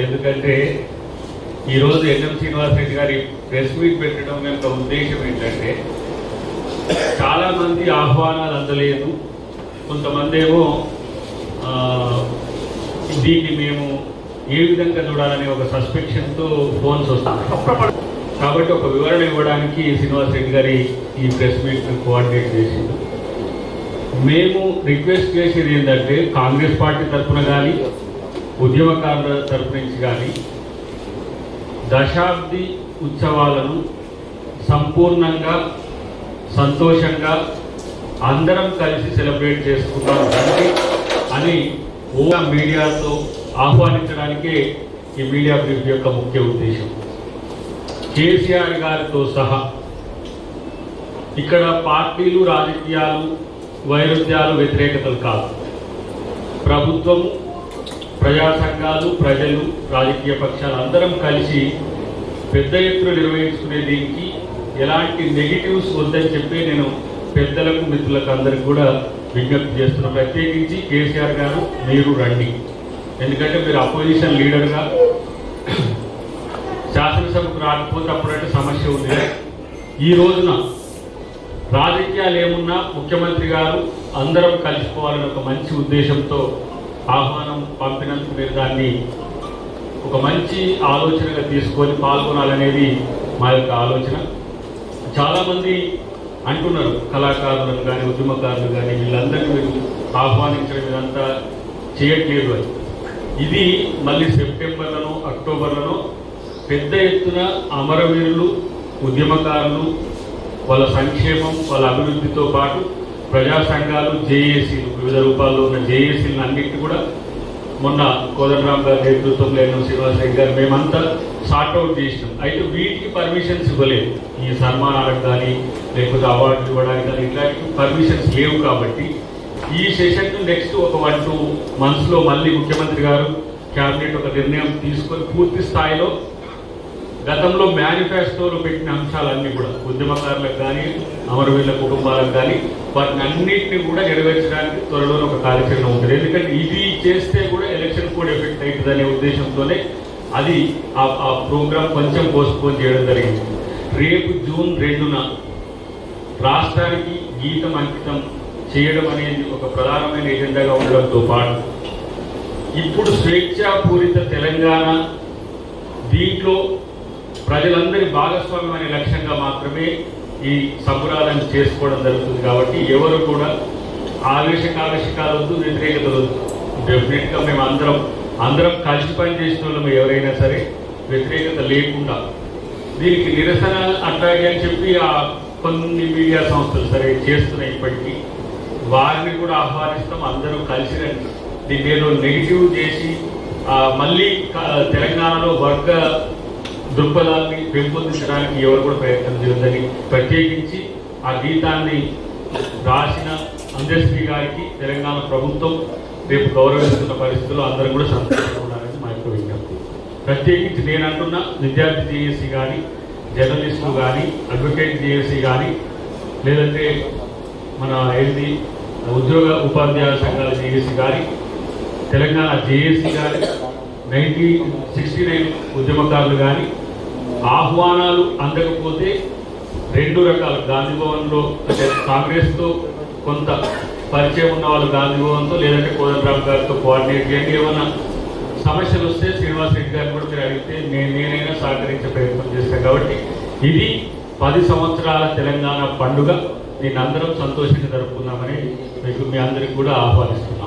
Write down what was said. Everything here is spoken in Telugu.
ఎందుకంటే ఈరోజు ఎన్ఎం శ్రీనివాస్ రెడ్డి గారి ప్రెస్ మీట్ పెట్టడం యొక్క ఉద్దేశం ఏంటంటే చాలా మంది ఆహ్వానాలు అందలేదు, కొంతమంది ఏమో దీన్ని మేము ఏ విధంగా చూడాలనే ఒక సస్పెక్షన్తో ఫోన్స్ వస్తాయి. కాబట్టి ఒక వివరణ ఇవ్వడానికి శ్రీనివాస్ రెడ్డి గారి ఈ ప్రెస్ మీట్ కోఆర్డినేట్ చేసింది. మేము రిక్వెస్ట్ చేసేది ఏంటంటే కాంగ్రెస్ పార్టీ తరఫున కానీ ఉద్యమకారుల తరపు నుంచి కానీ దశాబ్ది ఉత్సవాలను సంపూర్ణంగా సంతోషంగా అందరం కలిసి సెలబ్రేట్ చేసుకుంటాం అని మీడియాతో ఆహ్వానించడానికే ఈ మీడియా బ్రీఫ్ యొక్క ముఖ్య ఉద్దేశం. కేసీఆర్ గారితో సహా ఇక్కడ పార్టీలు, రాజకీయాలు, వైరుధ్యాలు, వ్యతిరేకతలు కాదు. ప్రభుత్వము, ప్రజా సంఘాలు, ప్రజలు, రాజకీయ పక్షాలు అందరం కలిసి పెద్ద ఎత్తున నిర్వహించుకునే దీనికి ఎలాంటి నెగిటివ్స్ వద్దని చెప్పి నేను పెద్దలకు, మిత్రులకు అందరికి కూడా విజ్ఞప్తి చేస్తున్నాను. ప్రత్యేకించి కేసీఆర్ గారు మీరు రండి, ఎందుకంటే మీరు అపోజిషన్ లీడర్గా శాసనసభకు రాకపోతే అప్పుడంటే సమస్య ఉంది. ఈ రోజున రాజకీయాలు ఏమున్నా ముఖ్యమంత్రి గారు అందరం కలిసిపోవాలని ఒక మంచి ఉద్దేశంతో ఆహ్వానం పంపినందుకు మీరు దాన్ని ఒక మంచి ఆలోచనగా తీసుకొని పాల్గొనాలనేది మా యొక్క ఆలోచన. చాలామంది అంటున్నారు, కళాకారులను కానీ ఉద్యమకారులు కానీ వీళ్ళందరినీ మీరు ఆహ్వానించడం ఇదంతా చేయట్లేదు అని. ఇది మళ్ళీ సెప్టెంబర్లోనో అక్టోబర్లోనో పెద్ద ఎత్తున అమరవీరులు, ఉద్యమకారులు, వాళ్ళ సంక్షేమం, వాళ్ళ అభివృద్ధితో పాటు ప్రజా సంఘాలు, జేఏసీలు, వివిధ రూపాల్లో ఉన్న జేఏసీలను అన్నింటినీ కూడా మొన్న కోదండరామ్ గారి నేతృత్వంలో ఎన్ఎం శ్రీనివాస్ రెడ్డి గారు మేమంతా సార్ట్అవుట్ చేసినాం. అయితే వీటికి పర్మిషన్స్ ఇవ్వలేదు. ఈ సన్మానాలకు కానీ లేకపోతే అవార్డులు ఇవ్వడానికి కానీ ఇట్లాంటి పర్మిషన్స్ లేవు. కాబట్టి ఈ సెషన్ నెక్స్ట్ ఒక 1-2 monthsలో మళ్ళీ ముఖ్యమంత్రి గారు క్యాబినెట్ ఒక నిర్ణయం తీసుకొని పూర్తి స్థాయిలో గతంలో మేనిఫెస్టోలో పెట్టిన అంశాలన్నీ కూడా ఉద్యమకారులకు కానీ అమరవీరుల కుటుంబాలకు కానీ వాటిని అన్నింటినీ కూడా నెరవేర్చడానికి త్వరలో ఒక కార్యాచరణ ఉంటుంది. ఎందుకంటే ఇది చేస్తే కూడా ఎలక్షన్ కోడ్ ఎఫెక్ట్ అవుతుంది అనే ఉద్దేశంతోనే అది ఆ ప్రోగ్రాం కొంచెం పోస్ట్పోన్ చేయడం జరిగింది. రేపు జూన్ 2న రాష్ట్రానికి గీతం అంకితం చేయడం అనేది ఒక ప్రధానమైన ఎజెండాగా ఉండడంతో పాటు ఇప్పుడు స్వేచ్ఛాపూరిత తెలంగాణ, దీంట్లో ప్రజలందరి భాగస్వామ్యం అనే లక్ష్యంగా మాత్రమే ఈ సంబరాలను చేసుకోవడం జరుగుతుంది. కాబట్టి ఎవరు కూడా ఆవేశకాలు వద్దు, వ్యతిరేకతలు వద్దు. డెఫినెట్గా మేము అందరం కలిసి పనిచేసిన వాళ్ళము ఎవరైనా సరే వ్యతిరేకత లేకుండా దీనికి నిరసన అట్లాగే అని చెప్పి కొన్ని మీడియా సంస్థలు సరే చేస్తున్నాయి. ఇప్పటికీ వారిని కూడా ఆహ్వానిస్తాం. అందరూ కలిసి రండి. దీన్ని ఏదో నెగిటివ్ చేసి మళ్ళీ తెలంగాణలో వర్గ దృక్పథాన్ని పెంపొందించడానికి ఎవరు కూడా ప్రయత్నం చేయొద్దని, ప్రత్యేకించి ఆ గీతాన్ని రాసిన అందశ్రీ గారికి తెలంగాణ ప్రభుత్వం రేపు గౌరవిస్తున్న పరిస్థితుల్లో అందరూ కూడా సంతోషంగా ఉండాలని మా యొక్క విజ్ఞప్తి. ప్రత్యేకించి నేను అంటున్న విద్యార్థి జేఏసీ కానీ, జర్నలిస్టులు కానీ, అడ్వకేట్ జేఏసీ కానీ, లేదంటే మన ఉద్యోగ ఉపాధ్యాయ సంఘాల జేఏసీ కానీ, తెలంగాణ జేఏసీ కానీ, 1969 ఉద్యమకారులు కానీ ఆహ్వానాలు అందకపోతే 2 రకాలు, గాంధీ భవన్లో అంటే కాంగ్రెస్తో కొంత పరిచయం ఉన్న వాళ్ళు గాంధీ భవన్తో, లేదంటే కోదండరామ్ గారితో కోఆర్డినేట్ చేయండి. ఏమన్నా సమస్యలు వస్తే శ్రీనివాస్ రెడ్డి గారిని కూడా మీరు అడిగితే నేనైనా సహకరించే ప్రయత్నం చేస్తాను. కాబట్టి ఇది 10 సంవత్సరాల తెలంగాణ పండుగ. దీన్ని అందరం సంతోషంగా జరుపుకుందామని మీ అందరికీ కూడా ఆహ్వానిస్తున్నాను.